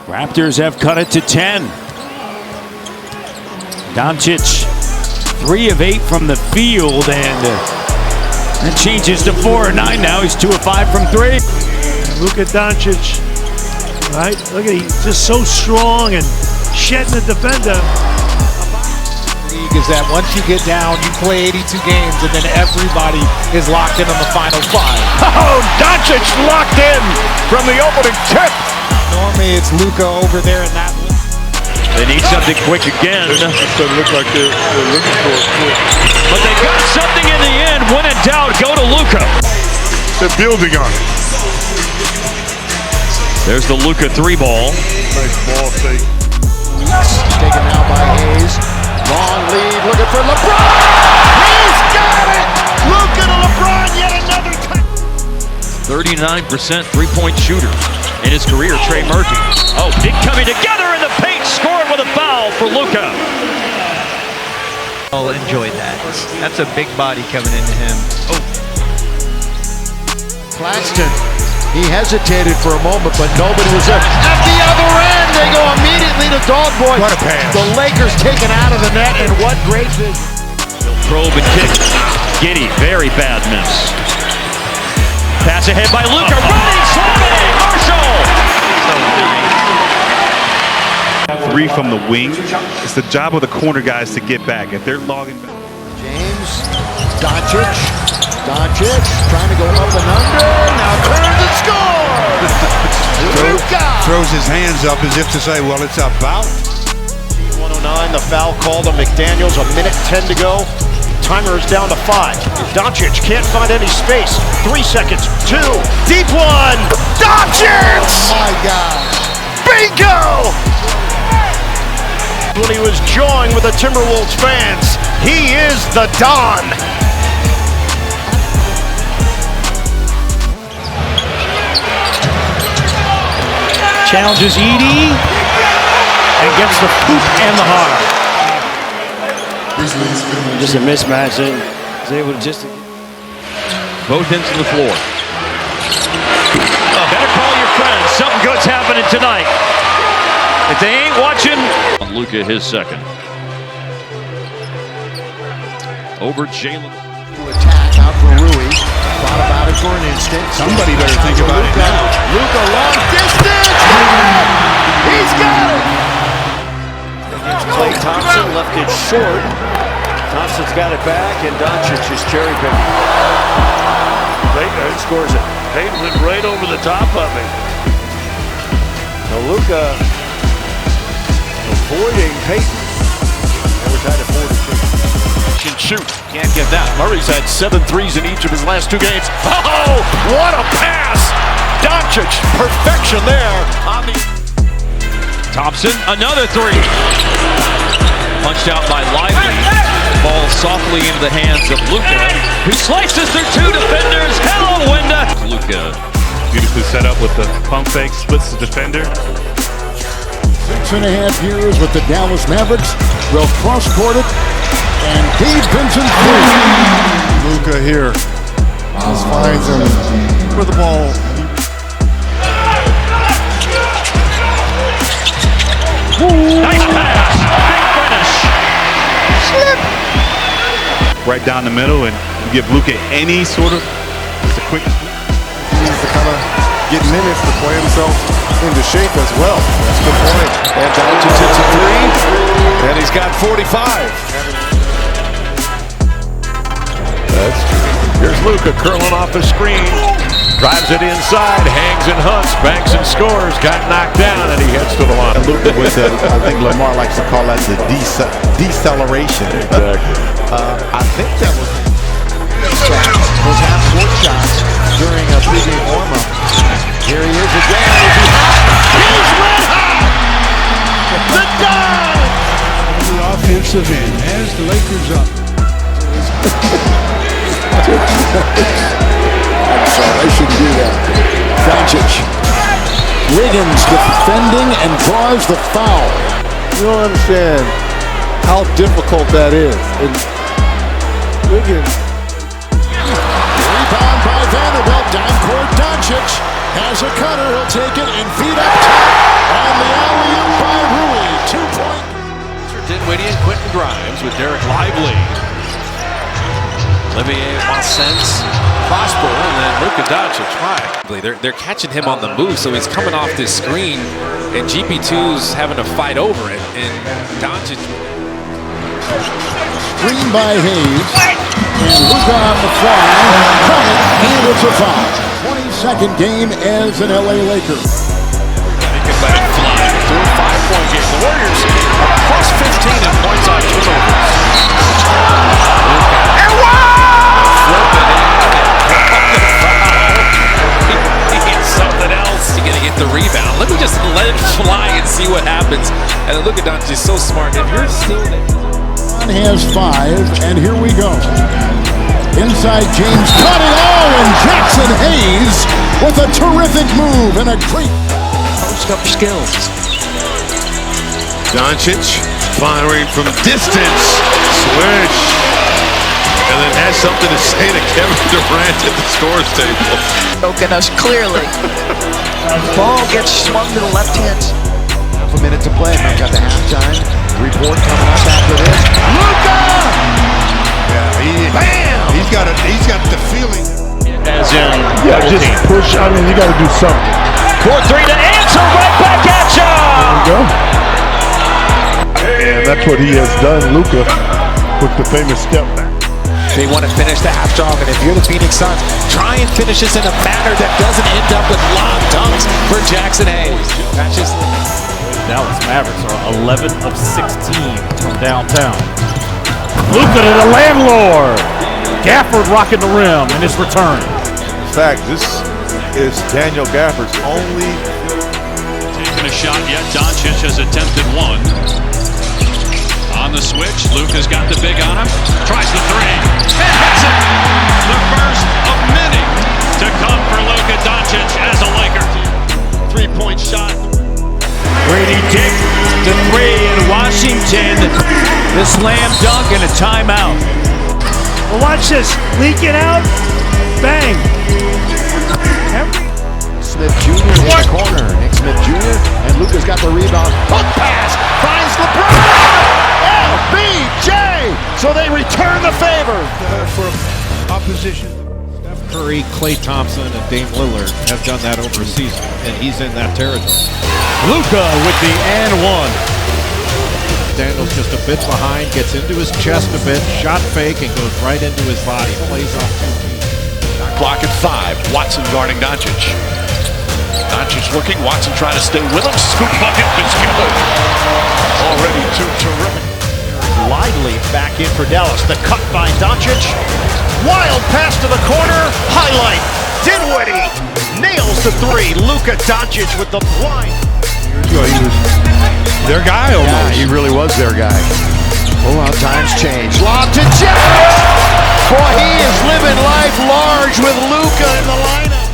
Raptors have cut it to 10. Dončić, 3 of 8 from the field, and that changes to 4 of 9 now. He's 2 of 5 from 3. Luka Dončić, right? Look at he's just so strong and shedding the defender. League is that once you get down, you play 82 games, and then everybody is locked in on the final 5. Oh, Dončić locked in from the opening tip. Normally it's Luka over there in that. They need something quick again. It doesn't look like they're looking for it quick. But they got something in the end. When in doubt, go to Luka. They're building on it. There's the Luka 3-ball. Nice ball fake. Taken now by Hayes. Long lead, looking for LeBron. He's got it! Luka to LeBron, yet another time. 39% three-point shooter in his career, Trey Murphy. Oh, big coming together in the paint, scored with a foul for Luka. I'll enjoy that. That's a big body coming into him. Oh. Claxton, he hesitated for a moment, but nobody was there. At the other end, they go immediately to Dog Boy. What a pass. The Lakers taken out of the net, and what great vision. Probe and kick. Giddey, very bad miss. Pass ahead by Luka, running, slamming, Marshall! 3 from the wing. It's the job of the corner guys to get back. If they're logging back. James, Dončić trying to go up and under, now turns and scores! Luka! Throws his hands up as if to say, well, it's about. 109, the foul called on McDaniels, 1:10 to go. Timer is down to 5. Dončić can't find any space. 3 seconds, 2, deep one! Dončić! Oh my God! Bingo! When he was jawing with the Timberwolves fans, he is the Don. Challenges Edey and gets the poop and the heart. Just a mismatch. He's able to just. Both ends of the floor. Better call your friends. Something good's happening tonight. If they ain't watching, Luka his second. Over Jalen. Attack out for Rui. Thought about it for an instant. Somebody better think about it now. Luka long distance. He's got it. Klay Thompson left it short. Thompson's got it back, and Dončić is cherry picking. Payton scores it. Payton went right over the top of him. Now Luka avoiding Payton. And we're tied at 4-2. Can shoot. Can't get that. Murray's had 7 threes in each of his last 2 games. Oh, what a pass! Dončić, perfection there on the. Thompson, another 3. Punched out by Lively. Ball softly into the hands of Luka, who slices through 2 defenders. Hello, Wenda. Luka. Beautifully set up with the pump fake, splits the defender. 6.5 years with the Dallas Mavericks. Will cross-court it, and Gabe Vincent. Luka here. Just finds him for the ball. Nice pass. right down the middle and give Luka any sort of just a quick. He needs to kind of get minutes to play himself into shape as well. That's a good point. And Dončić hits a three, and he's got 45. Here's Luka curling off the screen. Drives it inside, hangs and hunts, banks and scores. Got knocked down, and he heads to the line. Luka with the, I think Lamar likes to call that the deceleration. Exactly. I think that was half-court shots during a pregame warm-up. Here he is again. He's red hot! The dive! The offensive end has the Lakers up. I'm sorry, I shouldn't do that. Dončić. Wiggins defending and draws the foul. You don't understand how difficult that is. And Wiggins. Rebound by Vanderbilt. Down court, Dončić has a cutter. He'll take it and feed up top. And the alley-oop by Rui. 2-point. Dinwiddie and Quentin Grimes with Derek Lively. Olivier Wassens, Prosper, and then Luka Dončić. Right. They're catching him on the move, so he's coming off this screen, and GP2's having to fight over it. And Dončić. Screen by Hayes. And Luka on the fly. Coming, and it's a foul. 22nd game as an LA Laker. He can let it fly. To a 5-point game. The Warriors are plus 15 in points on turnovers. And something else. You're gonna get the rebound. Let me just let it fly and see what happens. And then look at Dončić, so smart. If you're still there. One has 5, and here we go. Inside James cutting. Oh, and Jackson Hayes with a terrific move and a great Post-up skills. Dončić firing from distance. Swish. And then has something to say to Kevin Durant at the scores table. Broken us clearly. Ball gets swung to the left hand. Half a minute to play. I've got the halftime report coming up after this. Luka! Yeah, bam! He's got the feeling. As in, yeah, just push. I mean, you got to do something. Court 3 to answer, right back at you. There you go. And that's what he has done, Luka, with the famous step back. They want to finish the half strong, and if you're the Phoenix Suns, try and finish this in a manner that doesn't end up with long dunks for Jackson Hayes. That's just Dallas Mavericks are 11 of 16 from downtown. Luka to the landlord. Gafford rocking the rim in his return. In fact, this is Daniel Gafford's only Taking a shot yet. Dončić has attempted one. On the switch, Luka's got the big on him. Tries the three. And hits it! The first of many to come for Luka Dončić as a Laker. 3-point shot. Brady Dick to 3 in Washington. The slam dunk and a timeout. Well, watch this. Leak it out. Bang. Smith Jr. in the corner. Nick Smith Jr. and Luka's got the rebound. Hook pass. Finds LeBron. LBJ! So they return the favor. For opposition. Steph Curry, Klay Thompson, and Dame Lillard have done that over a season, and he's in that territory. Luka with the and one. Daniels just a bit behind, gets into his chest a bit, shot fake, and goes right into his body. Plays off 2 feet. Clock at 5. Watson guarding Dončić. Dončić looking. Watson trying to stay with him. Scoop bucket. It's good. Already 2 terrific. Lively back in for Dallas. The cut by Dončić. Wild pass to the corner. Highlight. Dinwiddie nails the 3. Luka Dončić with the blind. he was their guy almost. Yeah, he really was their guy. Oh, how times change. Lob to Jeffries. Boy, he is living life large with Luka in the lineup.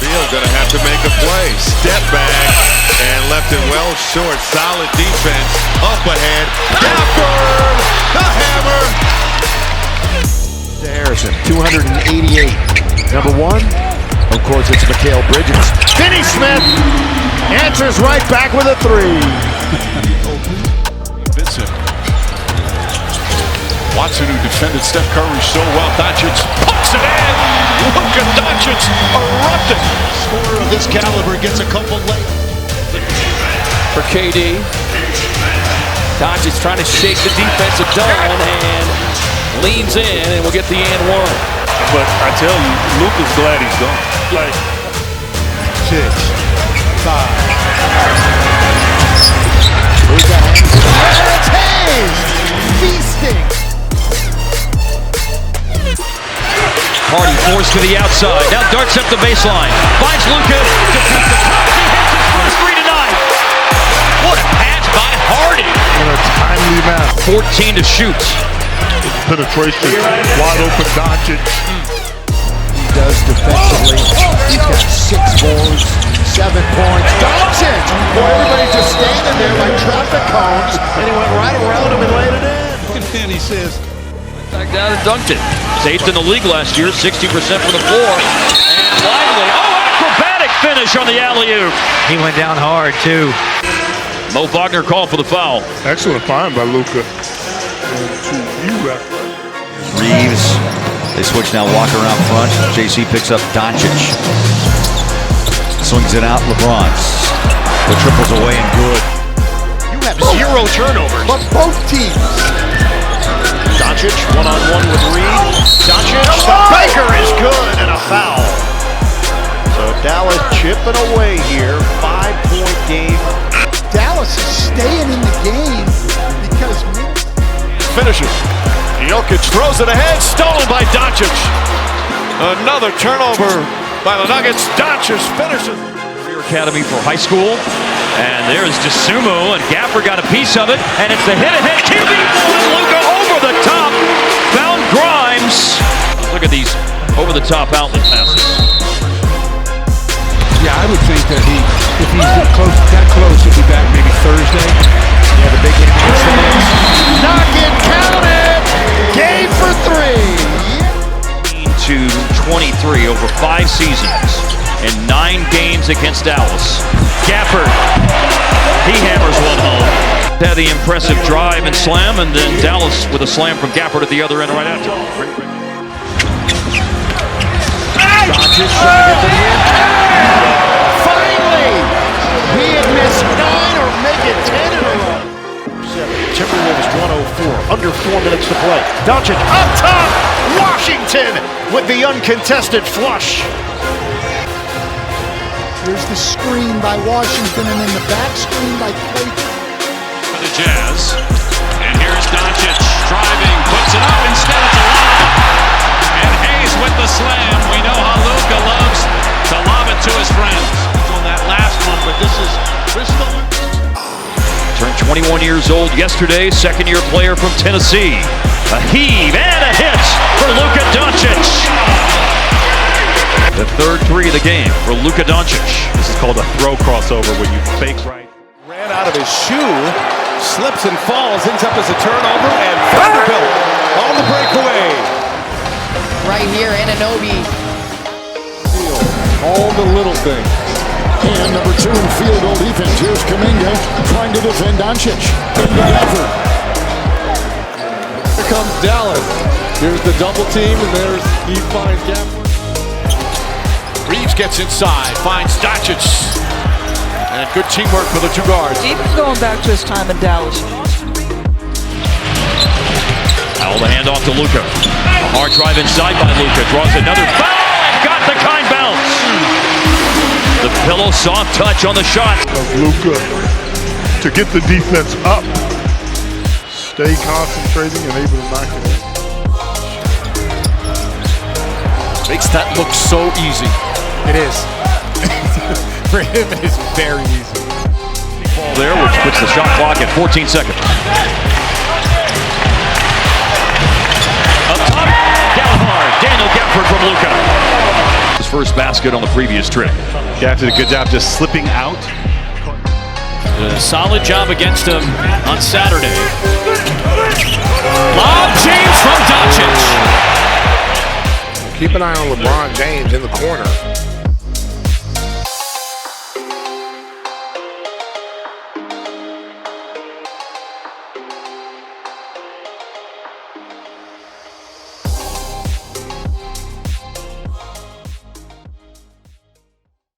Beal gonna have to make a play. Step back and left it well short. Solid defense. Up ahead. Gafford, the hammer. To Harrison, 288. Number 1, of course, it's Mikal Bridges. Finney Smith answers right back with a 3. Vincent. Watson, who defended Steph Curry so well. Dončić pumps it in. Luka Dončić erupting. Scorer of this caliber gets a couple late. For KD. Dončić trying to shake the defensive dome and leans in and will get the and one. But I tell you, Luka's glad he's gone. Like 6, 5. Luka hangs it. There it's Hayes! Feasting! Hardy forced to the outside. Now darts up the baseline. Finds Luka. Defeats the top. He hits his first three tonight. What a pass by Hardy. in a timely manner. 14 to shoot. Penetration, wide open Dončić. He does defensively. He's got 6 boards, 7 points. Dončić! Boy, everybody's just standing there like traffic cones, and he went right around him and laid it in. Look at that, he says. Back down and dunked it. He's 8th in the league last year, 60% from the floor. And Lively, acrobatic finish on the alley-oop. He went down hard, too. Mo Wagner called for the foul. Excellent find by Luka. Reeves. They switch now, Walker around front. JC picks up Dončić. Swings it out, LeBron. The triple's away and good. You have 0 turnovers. But both teams. Dončić, one-on-one with Reed. Dončić, the banker is good, and a foul. So Dallas chipping away here. 5-point game. Dallas is staying in the game because finisher. Jokic throws it ahead, stolen by Dončić. Another turnover by the Nuggets. Dončić finishes. Career Academy for high school. And there's Dosunmu, and Gaffer got a piece of it, and it's the hit-ahead QB and Luka over the top. Found Grimes. Look at these over-the-top outlet passes. Yeah, I would think that if he's that close, he'll be back maybe Thursday. Yeah, the big game against the Knicks. knock it, count it. Game for 3. To 23 over 5 seasons and 9 games against Dallas. Gafford, he hammers one home. Had the impressive drive and slam, and then Dallas with a slam from Gafford at the other end right after. Dončić trying to get the hit. Finally! We had missed 9 or make it 10 in a row. Timberwolves 104, under 4 minutes to play. Dončić up top! Washington with the uncontested flush. Here's the screen by Washington, and then the back screen by Clay. For the Jazz. And here's Dončić driving, puts it up, instead it's a lob. And Hayes with the slam. We know how Luka loves to lob it to his friends. On that last one, but this is crystal. Turned 21 years old yesterday, second-year player from Tennessee. A heave and a hit for Luka Dončić. The third 3 of the game for Luka Dončić. This is called a throw crossover where you fake right. Ran out of his shoe, slips and falls, ends up as a turnover, and Vanderbilt on the breakaway. Right here, Anunoby. All the little things. And number 2 in field goal defense. Here's Kuminga trying to defend Dončić. Here comes Dallas. Here's the double team, and there's he finds Gafford. Reeves gets inside, finds Dončić. And good teamwork for the 2 guards. Even going back to his time in Dallas. Now the handoff to Luka. A hard drive inside by Luka. Draws another foul. Got the kind bounce. The pillow soft touch on the shot. Of Luka to get the defense up. Stay concentrating and able to knock it in. Makes that look so easy. It is. For him, it is very easy. Ball there, which puts the shot clock at 14 seconds. Up top, down hard. Daniel Gafford from Luka. His first basket on the previous trip. Gafford did a good job just slipping out. A solid job against him on Saturday. Lob James from Dončić. Keep an eye on LeBron James in the corner.